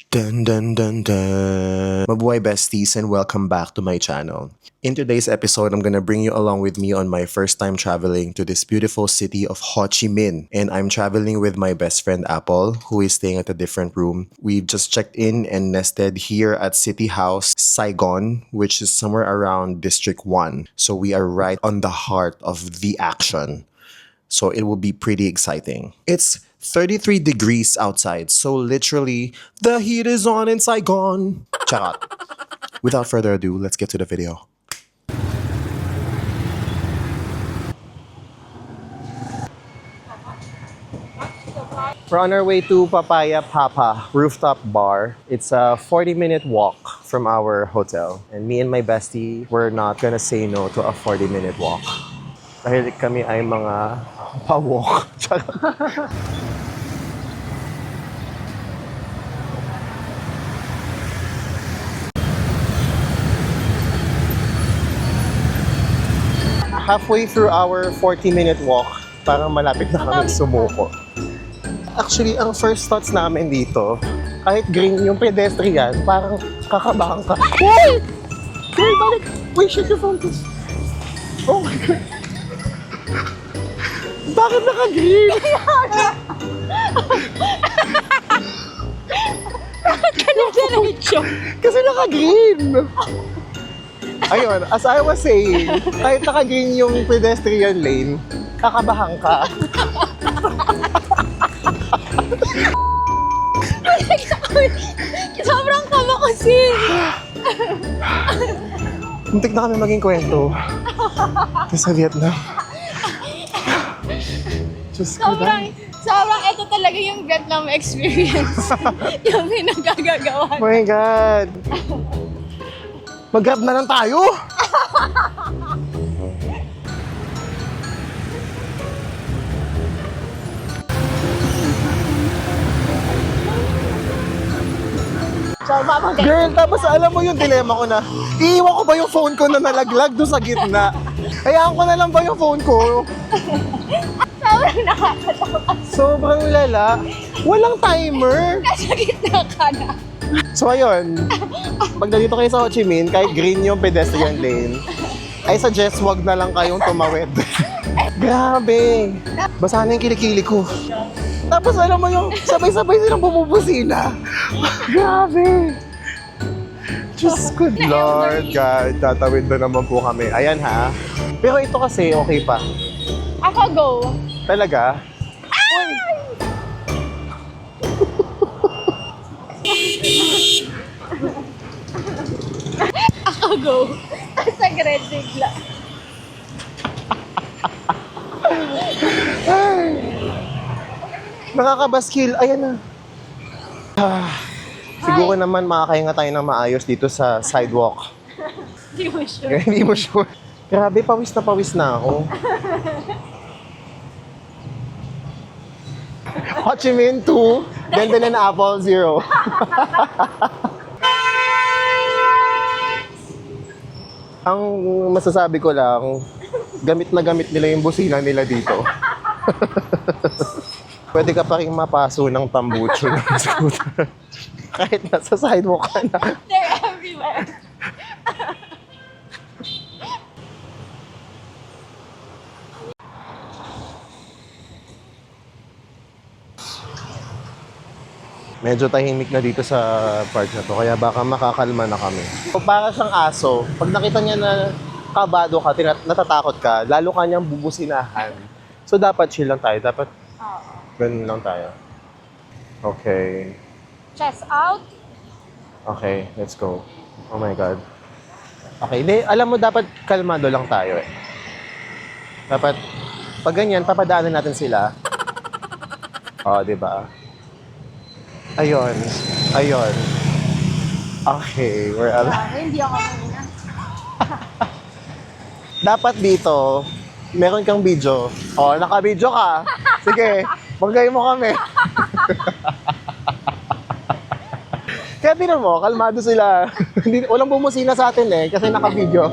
Dun dun dun dun. Mabuhay besties and welcome back to my channel. In today's episode, I'm gonna bring you along with me on my first time traveling to this beautiful city of Ho Chi Minh. And I'm traveling with my best friend Apple, who is staying at a different room. We've just checked in and nested here at City House, Saigon, which is somewhere around District 1. So we are right on the heart of the action. So it will be pretty exciting. It's 33 degrees outside, so literally, the heat is on in Saigon. Charot. Without further ado, let's get to the video. We're on our way to Papaya Papa Rooftop Bar. It's a 40-minute walk from our hotel. And me and my bestie, we're not gonna say no to a 40-minute walk. Dahil kami ay mga pa-walk. Halfway through our 40-minute walk, parang malapit na kami sumuko. Actually, ang first thoughts namin dito, kahit green yung pedestrian, parang kakabahan ka. Uy! Uy, balik! Uy, shit your phone, please. Oh my God! Bakit naka-green? Bakit ka nag-diretso? Kasi naka-green! Ayun, as I was saying, kahit naka-green yung pedestrian lane, kakabahan ka. Sobrang kama kasi. Muntik na kami maging kwento. Sa Vietnam. Diyos ko Sobrang ito talaga yung Vietnam experience. Yung pinagagagawa. Oh my God! Mag-grab na lang tayo! Girl, tapos alam mo yung dilema ko na, iiwan ko ba yung phone ko na nalaglag doon sa gitna? Hayaan ko na lang ba yung phone ko? Sobrang nakakatawa. Sobrang lala. Walang timer. Nasa gitna ka na. So ayun, pag nandito kayo sa Ho Chi Minh, kahit green yung pedestrian lane, I suggest wag na lang kayong tumawid. Grabe. Basa na yung kilikili ko. Tapos alam mo yung sabay-sabay silang bumubusina. Grabe. Diyos ko, Lord God, tatawid na naman po kami. Ayan ha. Pero ito kasi okay pa. Ako go. Talaga? Uy! Ako go. Sa grade bigla. Ay! Nakakabaskil. Ayan na. Siguro naman makakahinga tayo ng maayos dito sa sidewalk. Hindi mo sure. Kaya hindi mo sure. Grabe, pawis na ako. Ho Chi Minh 2, Denden and Apple 0. Ang masasabi ko lang, gamit na gamit nila yung busina nila dito. Pwede ka pa rin mapaso ng tambucho ng scooter. Kahit nasa sidewalk ka na. They're everywhere. Medyo tahimik na dito sa part na to, kaya baka makakalma na kami. So, para siyang aso, pag nakita niya na kabado ka, natatakot ka, lalo ka niyang bubusinahan. So, dapat chill lang tayo. Dapat ganun lang tayo. Okay. Chest out. Okay, let's go. Oh my God. Okay, alam mo, dapat kalmado lang tayo eh. Dapat, pag ganyan, papadaanan natin sila. Oh, di ba? Ayun. Ayun. Okay, we're alive. Hindi ako kanina. Dapat dito, meron kang video. Oh, naka-video ka. Sige, banggay mo kami. Kaya tinan mo, kalmado sila. Walang bumusina sa atin eh, kasi naka-video.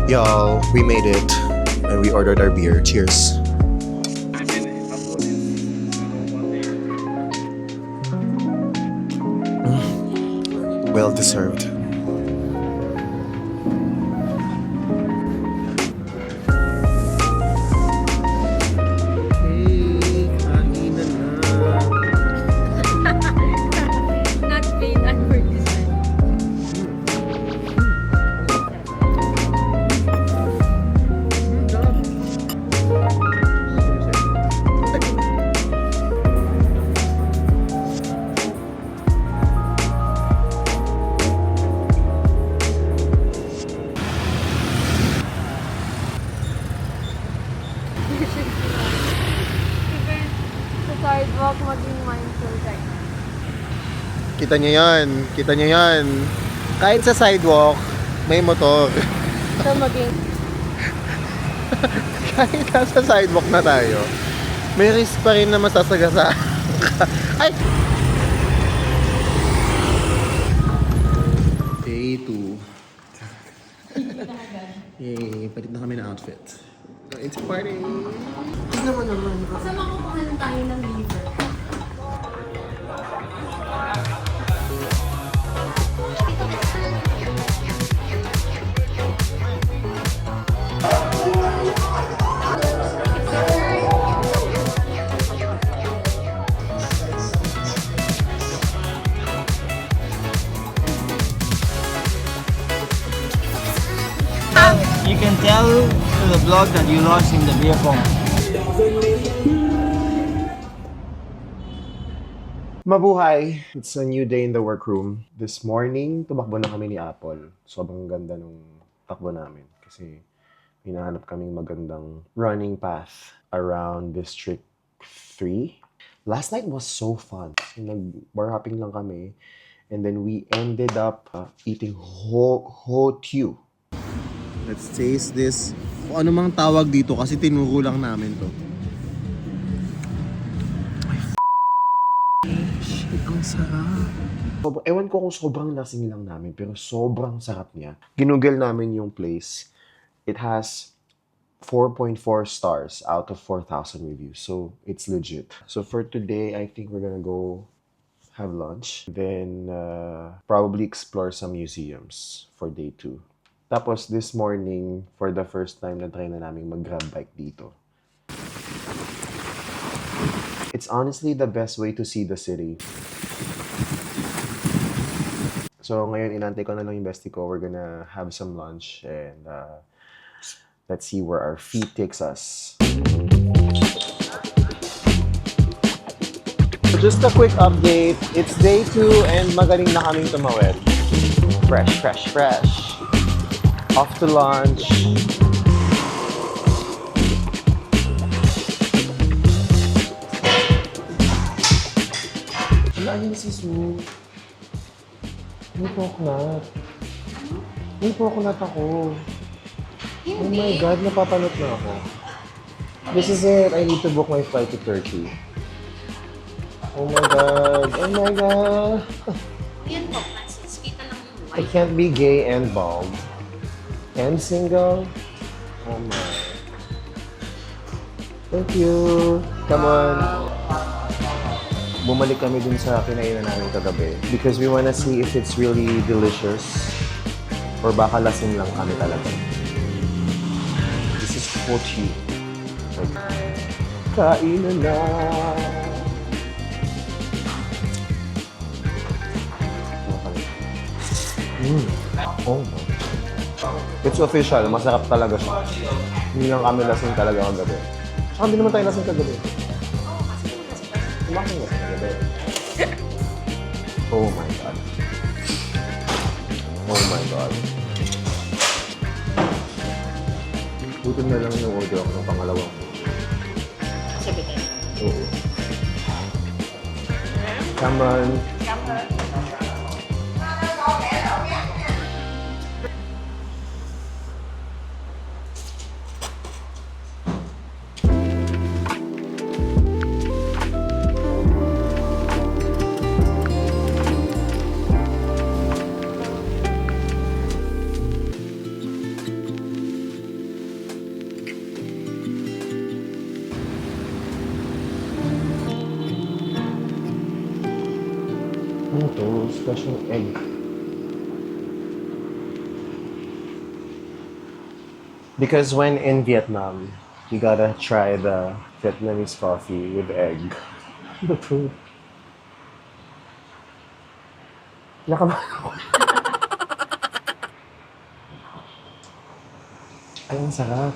Y'all, we made it. And we ordered our beer. Cheers. Well deserved. Not paid advertisement. Sa sidewalk, maging mindful tayo. Kita nyo yan. Kita nyo yan. Kahit sa sidewalk, may motor. So, maging Kahit nasa sidewalk na tayo, may risk pa rin na masasagasaan ka. Ay! Day 2. Yay, palit na kami ng outfit. It's party! Naman. kasama ko pangalan tayo ng liver. You can tell to the vlog that you lost in the beer pong. Mabuhay! It's a new day in the workroom. This morning, tumakbo na kami ni Apple. Sobrang ganda nung takbo namin. Kasi hinahanap kaming magandang running path around District 3. Last night was so fun. Nag-bar hopping lang kami. And then we ended up eating Ho Tiu. Let's taste this. Kung ano mang tawag dito kasi tinuro lang namin to. Shit, ang sarap. Ewan ko kung sobrang lasing lang namin, pero sobrang sarap niya. Ginugel namin yung place. It has 4.4 stars out of 4,000 reviews. So, it's legit. So, for today, I think we're gonna go have lunch. Then, probably explore some museums for day 2. Tapos, this morning, for the first time, na-try na namin mag-grab bike dito. It's honestly the best way to see the city. So, ngayon, inantay ko na lang yung bestie ko. We're gonna have some lunch and let's see where our feet takes us. So just a quick update. It's day 2 and magaling na kaming tumawid. Fresh. Off to lunch. Ano si Su? May coconut. May coconut ako. Oh my God, napapanot na ako. This is it. I need to book my flight to Turkey. Oh my God. Yan po, Francis. Kita lang yung I can't be gay and bald. And single. Oh my. Thank you. Come on. Bumalik kami dun sa kinainan namin kagabi because we wanna see if it's really delicious or baka lasing lang kami talaga. This is Ho Tiu. Kainan na. Oh my. It's official, masarap talaga siya. Hindi lang kami lasing talaga kagabi. Saka hindi naman tayo lasing kagabi. Kumain lasing kagabi. Oh my God. Oh my God. Gutom na lang yung order ako ng pangalawang. sabi tayo. Oo. Come on. fresh yung egg. Because when in Vietnam, you gotta try the Vietnamese coffee with egg. The food. Nakabahan ako. Ay, ang sarap.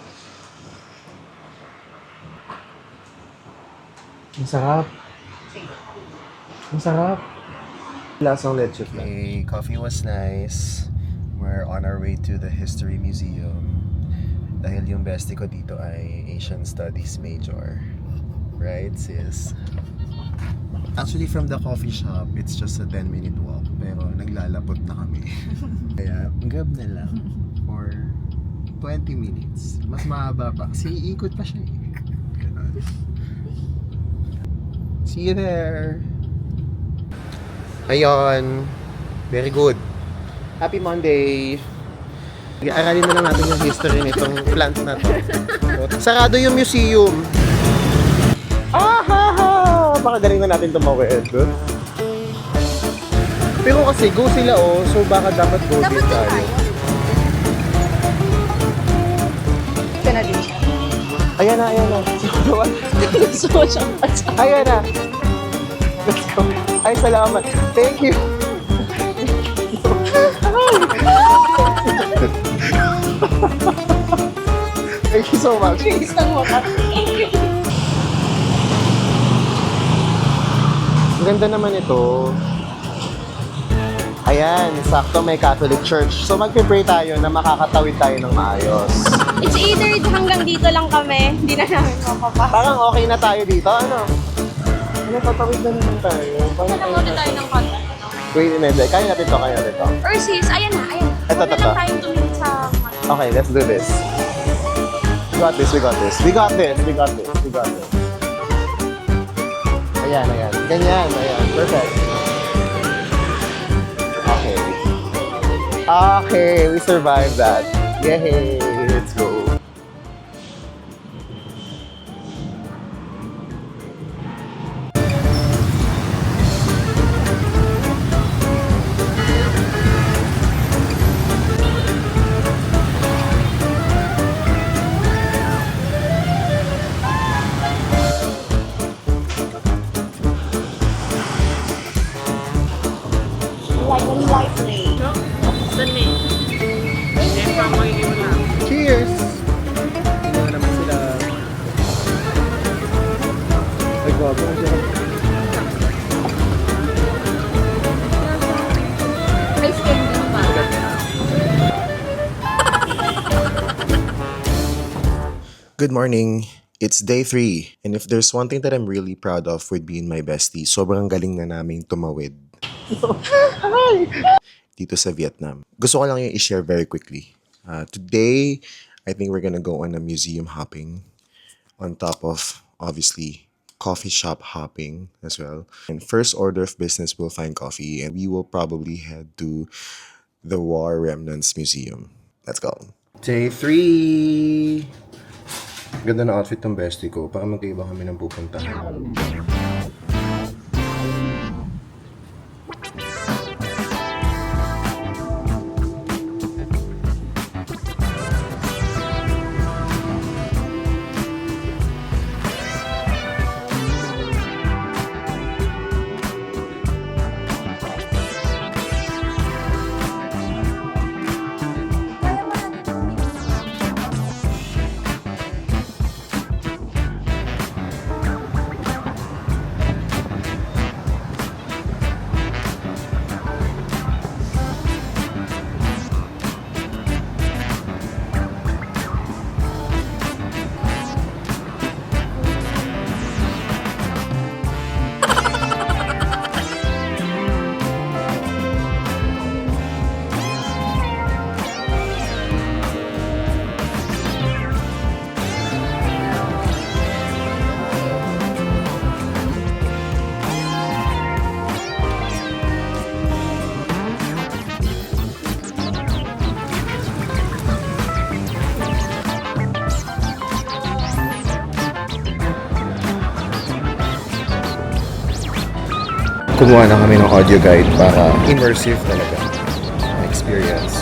Ang sarap. Ang sarap. Lasang leche flan. Okay, coffee was nice. We're on our way to the History Museum. Dahil yung bestie ko dito ay Asian Studies major. Right, sis? Actually, from the coffee shop, it's just a 10-minute walk. Pero naglalapot na kami. Kaya, grab na lang for 20 minutes. Mas mahaba pa. Kasi iikot pa siya eh. Ganun. See you there! Ayun. Very good. Happy Monday! Aralin na lang natin yung history nitong plant na to. Sarado yung museum. Baka galing na natin tumawid. Pero kasi go sila oh, so baka dapat go din tayo. Ito na din siya. Ayan na, ayan na. So, siyang pasa. Ayan na. Let's go. Ay, salamat. Thank you. Thank you so much. Bilis ng mukha. Ang ganda naman ito. Ayan, sakto may Catholic Church. So magpipray tayo na makakatawid tayo ng maayos. It's either hanggang dito lang kami, hindi na namin makapa. Parang okay na tayo dito, ano? Ano, tatawid na naman tayo. Parang Nanonood tayo ng content. Wait, hindi. Kaya natin to, kaya natin to. Or sis, ayan na, ayan. Ito, Huwag na ito. lang tayong tumingin sa... Okay, let's do this. We got this, we got this. We got this, we got this, we got this. Ayan, ayan. Ganyan, ayan. Perfect. Okay. Okay, we survived that. Yay! Let's go. Like a life lane. Cheers! Hindi na naman sila. Ay, gwapo na siya. Ice cream din ba? Good morning. It's day 3. And if there's one thing that I'm really proud of with being my bestie, sobrang galing na naming tumawid. Dito sa Vietnam. Gusto ko lang yung i-share very quickly. Today, I think we're gonna go on a museum hopping on top of, obviously, coffee shop hopping as well. And first order of business, we'll find coffee and we will probably head to the War Remnants Museum. Let's go. Day 3! Ganda na outfit ng bestie ko para magkaiba kami ng pupuntahan. Kumuha na kami ng audio guide para immersive talaga ang experience.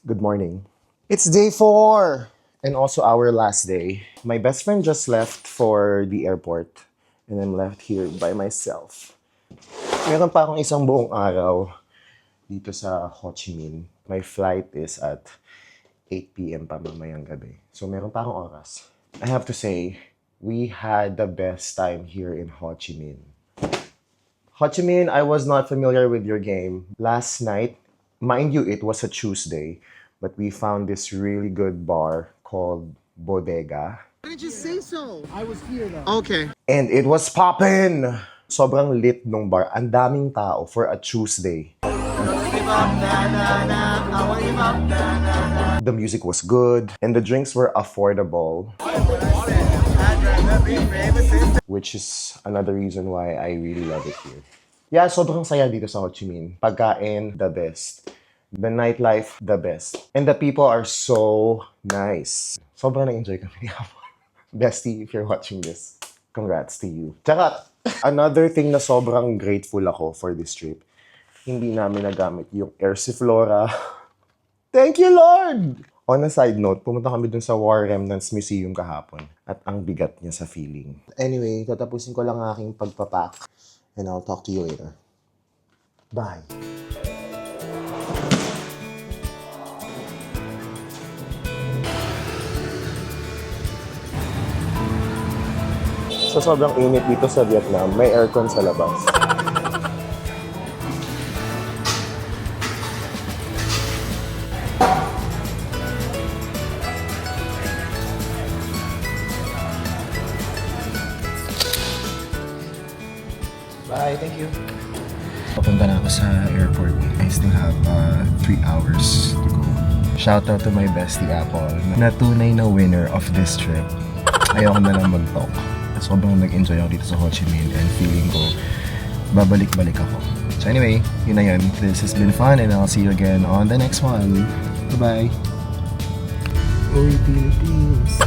Good morning. It's day 4 and also our last day. My best friend just left for the airport and I'm left here by myself. Meron pa akong isang buong araw dito sa Ho Chi Minh. My flight is at 8 p.m. pa mamayang gabi. So meron pa akong oras. I have to say, we had the best time here in Ho Chi Minh. Ho Chi Minh, I was not familiar with your game. Last night, mind you, it was a Tuesday, but we found this really good bar called Bodega. Why didn't you say so? I was here though. Okay. And it was poppin'! Sobrang lit nung bar. Ang daming tao for a Tuesday. The music was good and the drinks were affordable. Which is another reason why I really love it here. Yeah, sobrang saya dito sa Ho Chi Minh. Pagkain, the best. The nightlife, the best. And the people are so nice. Sobrang na-enjoy kami. Bestie, if you're watching this, congrats to you. Tsaka, another thing na sobrang grateful ako for this trip, hindi namin nagamit yung Arsiflora. Thank you, Lord! On a side note, pumunta kami dun sa War Remnants Museum kahapon at ang bigat niya sa feeling. Anyway, tatapusin ko lang ang aking pagpapak and I'll talk to you later. Bye! Sa sobrang init dito sa Vietnam, may aircon sa labas. Bye, thank you. Papunta na ako sa airport. I still have 3 hours to go. Shout out to my bestie Apple na tunay na winner of this trip. Ayoko na lang mag-talk. Sobrang nag-enjoy ako dito sa Ho Chi Minh and feeling ko babalik-balik ako. So anyway, yun na yun. This has been fun and I'll see you again on the next one. Bye-bye! Uy, Philippines!